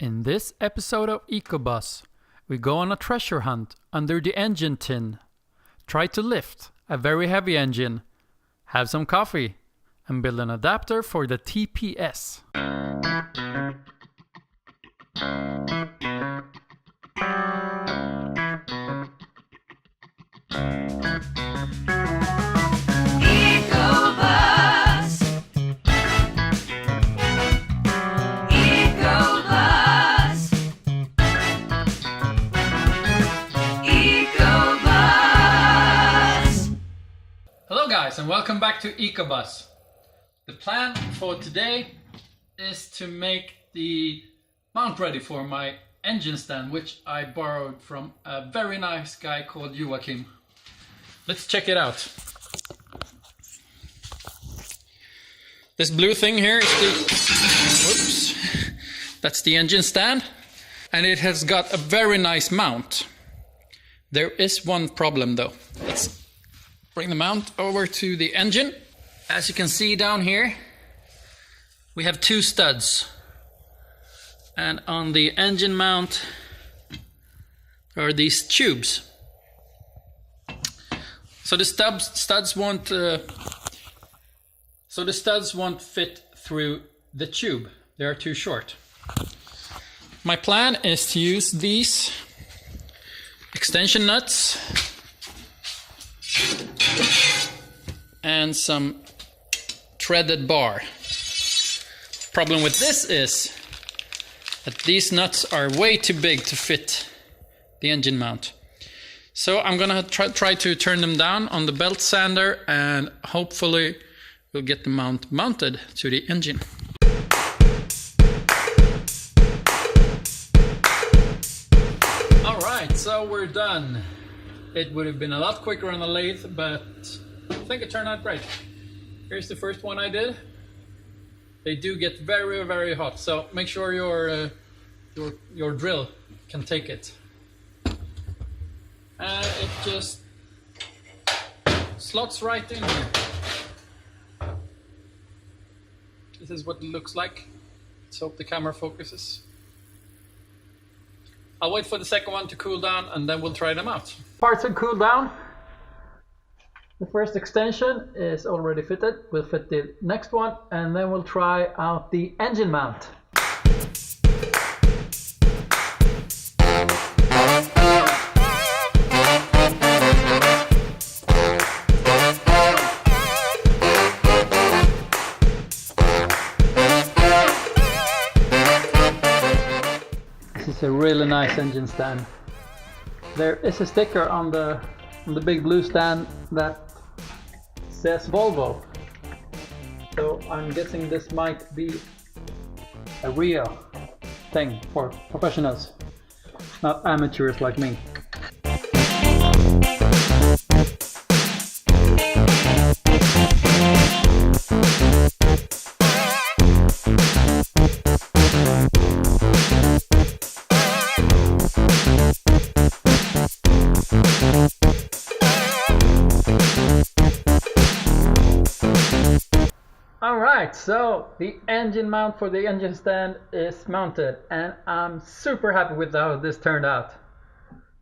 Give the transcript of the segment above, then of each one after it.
In this episode of EcoBus, we go on a treasure hunt under the engine tin, try to lift a very heavy engine, have some coffee, and build an adapter for the TPS. Hello guys, and welcome back to EcoBus. The plan for today is to make the mount ready for my engine stand, which I borrowed from a very nice guy called Joachim. Let's check it out. This blue thing here is that's the engine stand, and it has got a very nice mount. There is one problem though. Let's bring the mount over to the engine. As you can see down here, we have two studs. And on the engine mount are these tubes. So the studs won't fit through the tube. They are too short. My plan is to use these extension nuts and some threaded bar. Problem with this is that these nuts are way too big to fit the engine mount. So I'm gonna try to turn them down on the belt sander, and hopefully we'll get the mount mounted to the engine. Alright, so we're done. It would have been a lot quicker on the lathe, but I think it turned out great. Here's the first one I did. They do get very, very hot, so make sure your drill can take it. And it just slots right in here. This is what it looks like. Let's hope the camera focuses. I'll wait for the second one to cool down and then we'll try them out. Parts are cooled down. The first extension is already fitted. We'll fit the next one and then we'll try out the engine mount. This is a really nice engine stand. There is a sticker on the big blue stand that says Volvo. So I'm guessing this might be a real thing for professionals, not amateurs like me. Alright, so the engine mount for the engine stand is mounted and I'm super happy with how this turned out.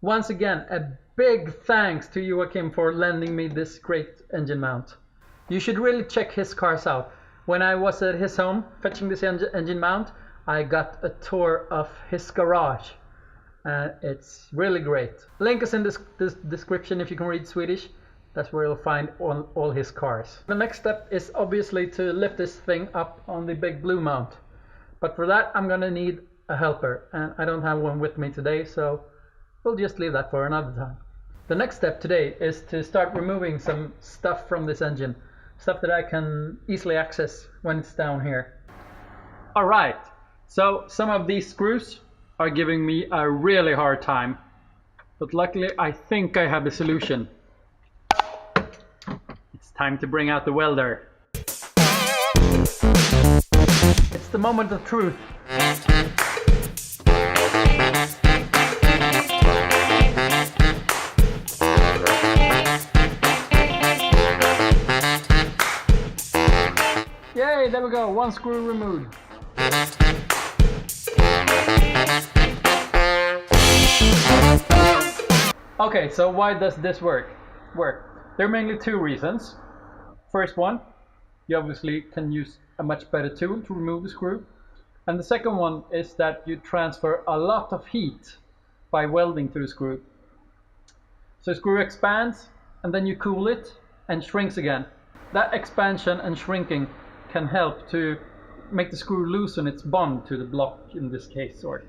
Once again, a big thanks to Joachim for lending me this great engine mount. You should really check his cars out. When I was at his home fetching this engine mount, I got a tour of his garage. It's really great. Link is in this description if you can read Swedish. That's where you'll find all his cars. The next step is obviously to lift this thing up on the big blue mount. But for that I'm gonna need a helper, and I don't have one with me today, so we'll just leave that for another time. The next step today is to start removing some stuff from this engine. Stuff that I can easily access when it's down here. Alright, so some of these screws are giving me a really hard time. But luckily I think I have a solution. Time to bring out the welder. It's the moment of truth. Yay, there we go, one screw removed. Okay, so why does this work? There are mainly two reasons. First one, you obviously can use a much better tool to remove the screw. And the second one is that you transfer a lot of heat by welding to the screw. So the screw expands and then you cool it and shrinks again. That expansion and shrinking can help to make the screw loosen its bond to the block in this case, or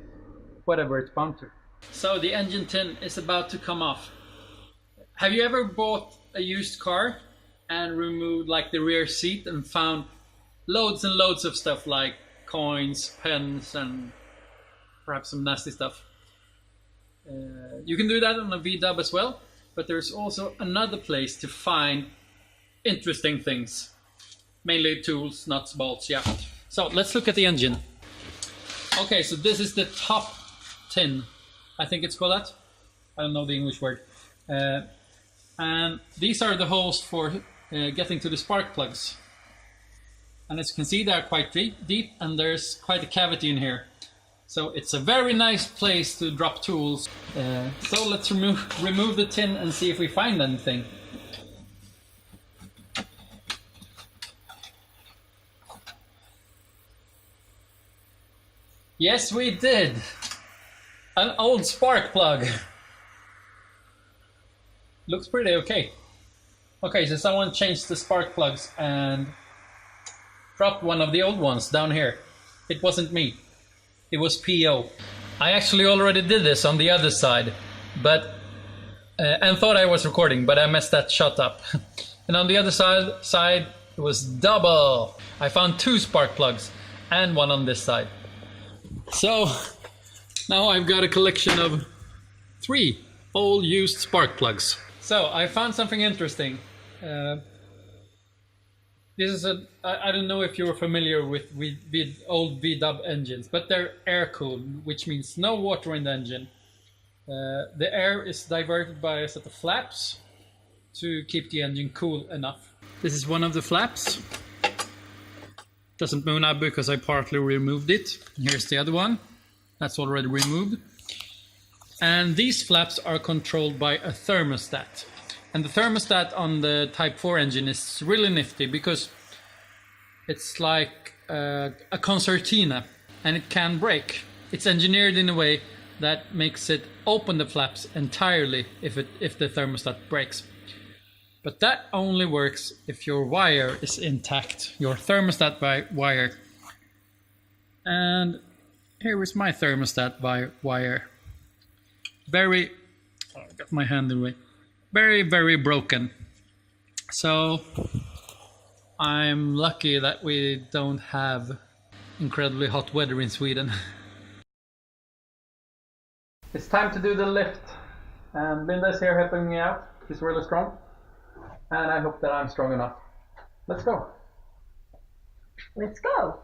whatever it's bound to. So the engine tin is about to come off. Have you ever bought a used car and removed like the rear seat and found loads and loads of stuff like coins, pens, and perhaps some nasty stuff? You can do that on a V-dub as well, but there's also another place to find interesting things. Mainly tools, nuts, bolts, yeah. So let's look at the engine. Okay, so this is the top tin. I think it's called that. I don't know the English word. And these are the holes for getting to the spark plugs. And as you can see, they are quite deep and there's quite a cavity in here. So it's a very nice place to drop tools. So let's remove the tin and see if we find anything. Yes, we did! An old spark plug! Looks pretty okay. Okay, so someone changed the spark plugs and dropped one of the old ones down here. It wasn't me. It was PO. I actually already did this on the other side, but and thought I was recording, but I messed that shot up. And on the other side, it was double. I found 2 spark plugs and one on this side. So now I've got a collection of 3 old used spark plugs. So I found something interesting. This is I don't know if you're familiar with old V-dub engines, but they're air-cooled, which means no water in the engine. The air is diverted by a set of flaps to keep the engine cool enough. This is one of the flaps. Doesn't move now because I partly removed it. Here's the other one. That's already removed. And these flaps are controlled by a thermostat. And the thermostat on the Type 4 engine is really nifty because it's like a concertina and it can break. It's engineered in a way that makes it open the flaps entirely if the thermostat breaks. But that only works if your wire is intact, your thermostat wire. And here is my thermostat wire. I got my hand in the way. Very, very broken. So I'm lucky that we don't have incredibly hot weather in Sweden. It's time to do the lift. And Belindas here helping me out. She's really strong. And I hope that I'm strong enough. Let's go. Let's go.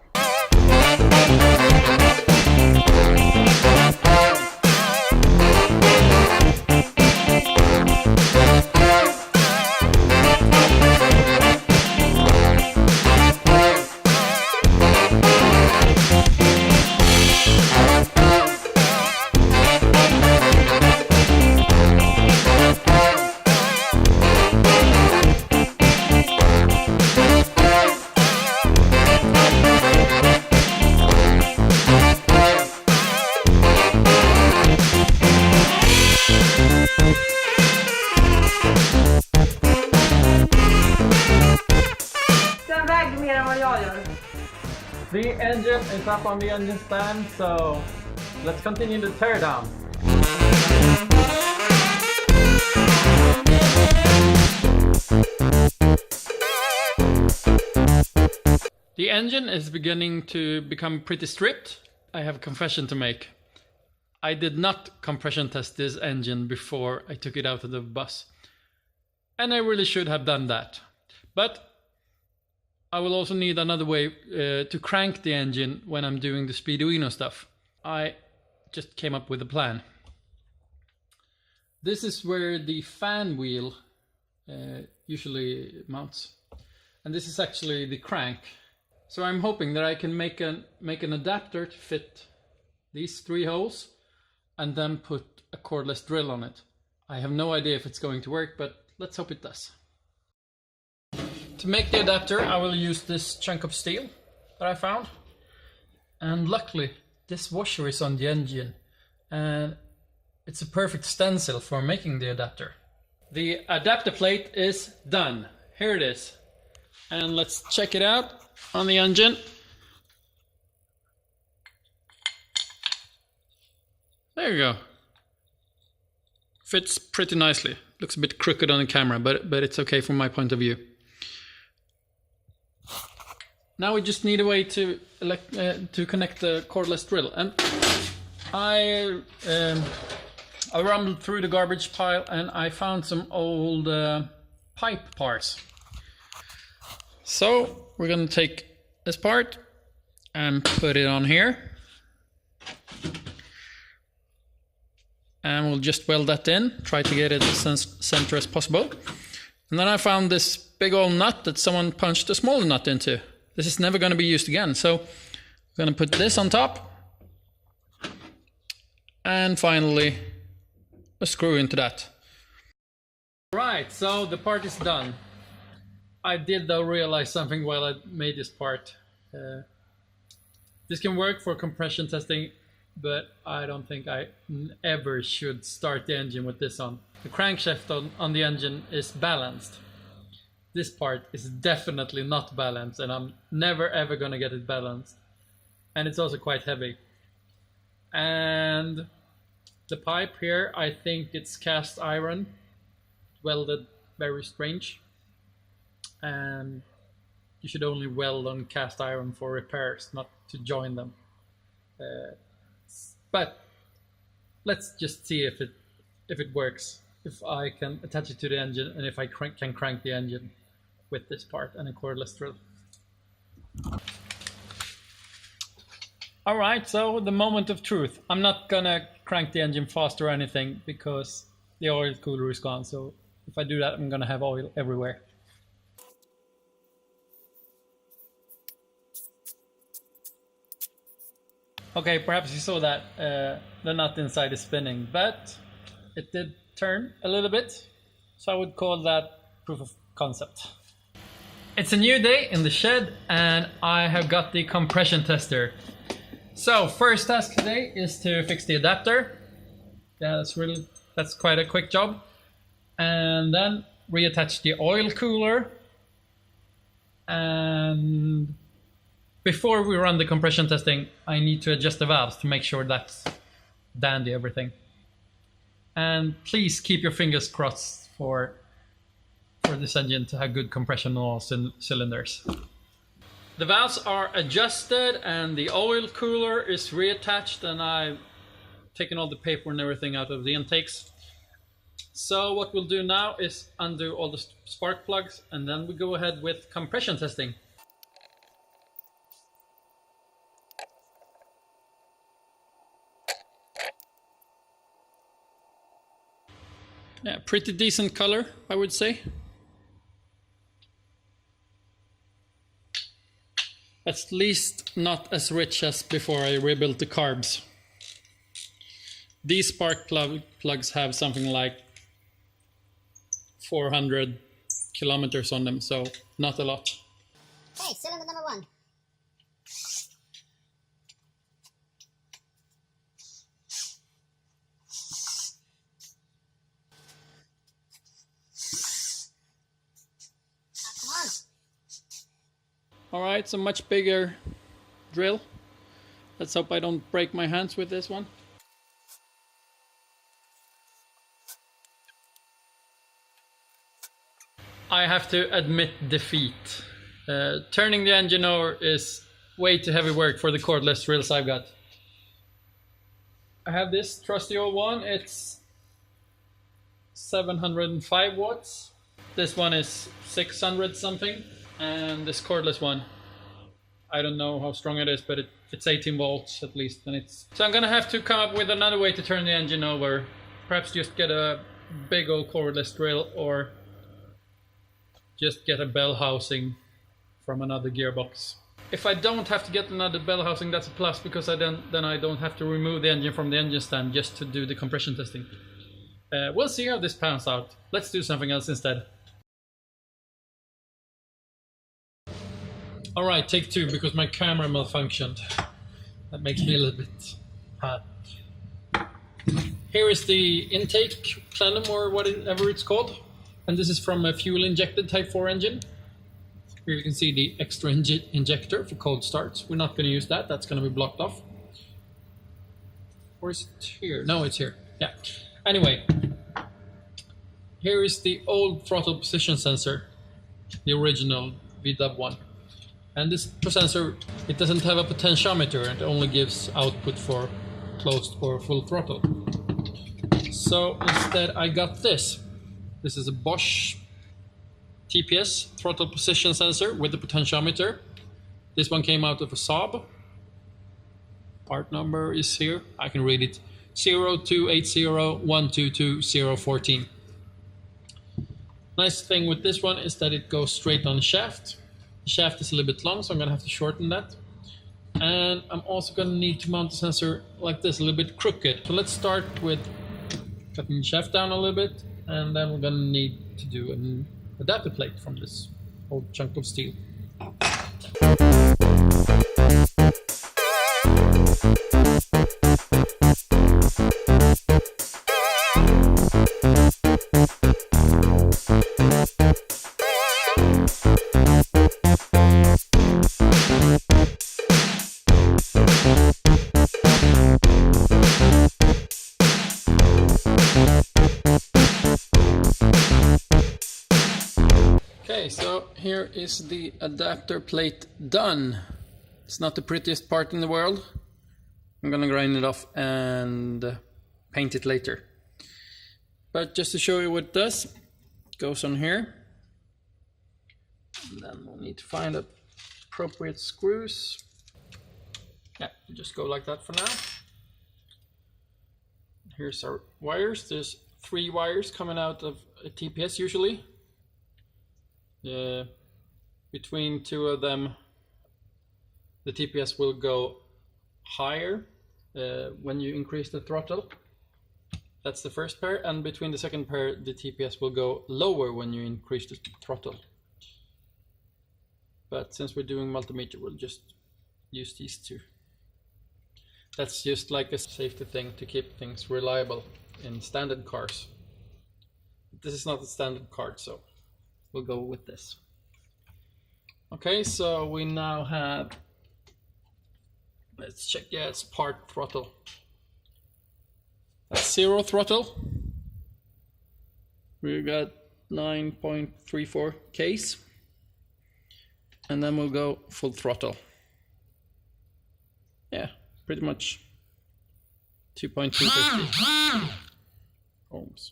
The engine is up on the engine stand, so let's continue the teardown. The engine is beginning to become pretty stripped. I have a confession to make. I did not compression test this engine before I took it out of the bus. And I really should have done that. But I will also need another way to crank the engine when I'm doing the Speeduino stuff. I just came up with a plan. This is where the fan wheel usually mounts. And this is actually the crank. So I'm hoping that I can make an adapter to fit these 3 holes and then put a cordless drill on it. I have no idea if it's going to work, but let's hope it does. To make the adapter, I will use this chunk of steel that I found. And luckily, this washer is on the engine. And it's a perfect stencil for making the adapter. The adapter plate is done. Here it is. And let's check it out on the engine. There you go. Fits pretty nicely. Looks a bit crooked on the camera, but it's okay from my point of view. Now we just need a way to connect the cordless drill. And I rumbled through the garbage pile and I found some old pipe parts. So we're gonna take this part and put it on here. And we'll just weld that in, try to get it as center as possible. And then I found this big old nut that someone punched a smaller nut into. This is never going to be used again, so I'm going to put this on top. And finally, a screw into that. Right, so the part is done. I did though realize something while I made this part. This can work for compression testing, but I don't think I ever should start the engine with this on. The crankshaft on the engine is balanced. This part is definitely not balanced, and I'm never ever gonna get it balanced. And it's also quite heavy. And the pipe here, I think it's cast iron, welded very strange. And you should only weld on cast iron for repairs, not to join them. But let's just see if it works. If I can attach it to the engine and if I can crank the engine with this part and a cordless drill. Alright, so the moment of truth. I'm not gonna crank the engine fast or anything because the oil cooler is gone. So if I do that, I'm gonna have oil everywhere. Okay, perhaps you saw that the nut inside is spinning, but it did turn a little bit, so I would call that proof of concept. It's a new day in the shed and I have got the compression tester. So first task today is to fix the adapter. Yeah, that's quite a quick job. And then reattach the oil cooler. And before we run the compression testing, I need to adjust the valves to make sure that's dandy everything. And please keep your fingers crossed for this engine to have good compression on all cylinders. The valves are adjusted and the oil cooler is reattached, and I've taken all the paper and everything out of the intakes. So what we'll do now is undo all the spark plugs and then we go ahead with compression testing. Yeah, pretty decent color, I would say. At least not as rich as before I rebuilt the carbs. These spark plugs have something like 400 kilometers on them, so not a lot. Hey, cylinder number 1. Alright, so much bigger drill. Let's hope I don't break my hands with this one. I have to admit defeat. Turning the engine over is way too heavy work for the cordless drills I've got. I have this trusty old one, it's 705 watts. This one is 600 something. And this cordless one, I don't know how strong it is, but it's 18 volts at least. So I'm gonna have to come up with another way to turn the engine over. Perhaps just get a big old cordless drill, or just get a bell housing from another gearbox. If I don't have to get another bell housing, that's a plus, because then I don't have to remove the engine from the engine stand just to do the compression testing. We'll see how this pans out. Let's do something else instead. Alright, take 2 because my camera malfunctioned. That makes me a little bit hot. Here is the intake plenum or whatever it's called. And this is from a fuel injected Type 4 engine. Here you can see the extra injector for cold starts. We're not going to use that. That's going to be blocked off. Or is it here? No, it's here. Yeah. Anyway, here is the old throttle position sensor, the original VW1. And this sensor, it doesn't have a potentiometer. It only gives output for closed or full throttle. So instead I got this. This is a Bosch TPS, throttle position sensor with the potentiometer. This one came out of a Saab. Part number is here. I can read it. 0280122014. Nice thing with this one is that it goes straight on the shaft. The shaft is a little bit long, so I'm gonna have to shorten that. And I'm also gonna need to mount the sensor like this, a little bit crooked. So let's start with cutting the shaft down a little bit, and then we're gonna need to do an adapter plate from this old chunk of steel. Okay, so here is the adapter plate done. It's not the prettiest part in the world. I'm gonna grind it off and paint it later. But just to show you what it does, it goes on here. And then we'll need to find appropriate screws. Yeah, just go like that for now. Here's our wires. There's 3 wires coming out of a TPS usually. Between 2 of them, the TPS will go higher when you increase the throttle. That's the first pair, and between the second pair, the TPS will go lower when you increase the throttle. But since we're doing multimeter, we'll just use these 2. That's just like a safety thing to keep things reliable in standard cars. This is not a standard card, so we'll go with this. Okay, so we now have, let's check, yeah, it's part throttle. That's 0 throttle. We got 9.34 Ks. And then we'll go full throttle. Yeah, pretty much 2.250 ohms.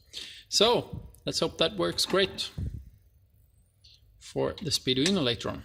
So let's hope that works great for the Speeduino later on.